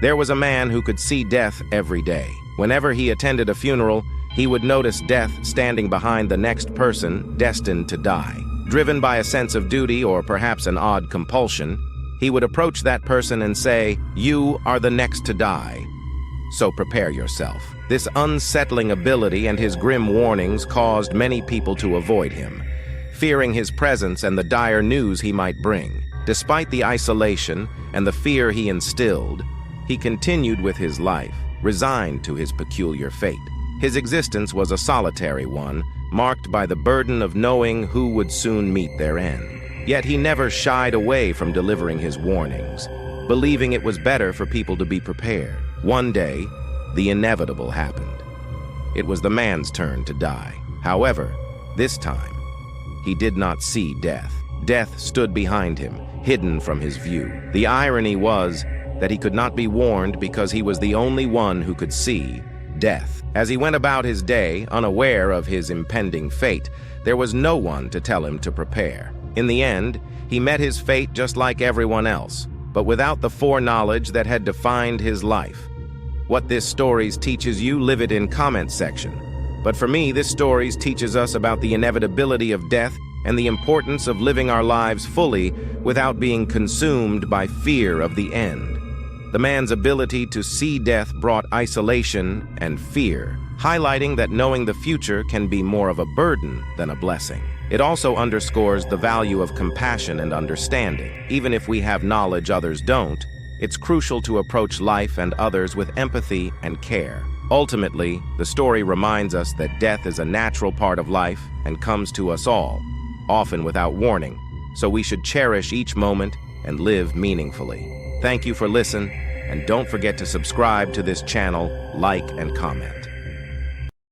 There was a man who could see death every day. Whenever he attended a funeral, he would notice death standing behind the next person destined to die. Driven by a sense of duty or perhaps an odd compulsion, he would approach that person and say, "You are the next to die, so prepare yourself." This unsettling ability and his grim warnings caused many people to avoid him, fearing his presence and the dire news he might bring. Despite the isolation and the fear he instilled, he continued with his life, resigned to his peculiar fate. His existence was a solitary one, marked by the burden of knowing who would soon meet their end. Yet he never shied away from delivering his warnings, believing it was better for people to be prepared. One day, the inevitable happened. It was the man's turn to die. However, this time, he did not see death. Death stood behind him, hidden from his view. The irony was that he could not be warned because he was the only one who could see death. As he went about his day, unaware of his impending fate, there was no one to tell him to prepare. In the end, he met his fate just like everyone else, but without the foreknowledge that had defined his life. What this stories teaches you, leave it in comment section. But for me, this stories teaches us about the inevitability of death and the importance of living our lives fully without being consumed by fear of the end. The man's ability to see death brought isolation and fear, highlighting that knowing the future can be more of a burden than a blessing. It also underscores the value of compassion and understanding. Even if we have knowledge others don't, it's crucial to approach life and others with empathy and care. Ultimately, the story reminds us that death is a natural part of life and comes to us all, often without warning, so we should cherish each moment and live meaningfully. Thank you for listening, and don't forget to subscribe to this channel, like, and comment.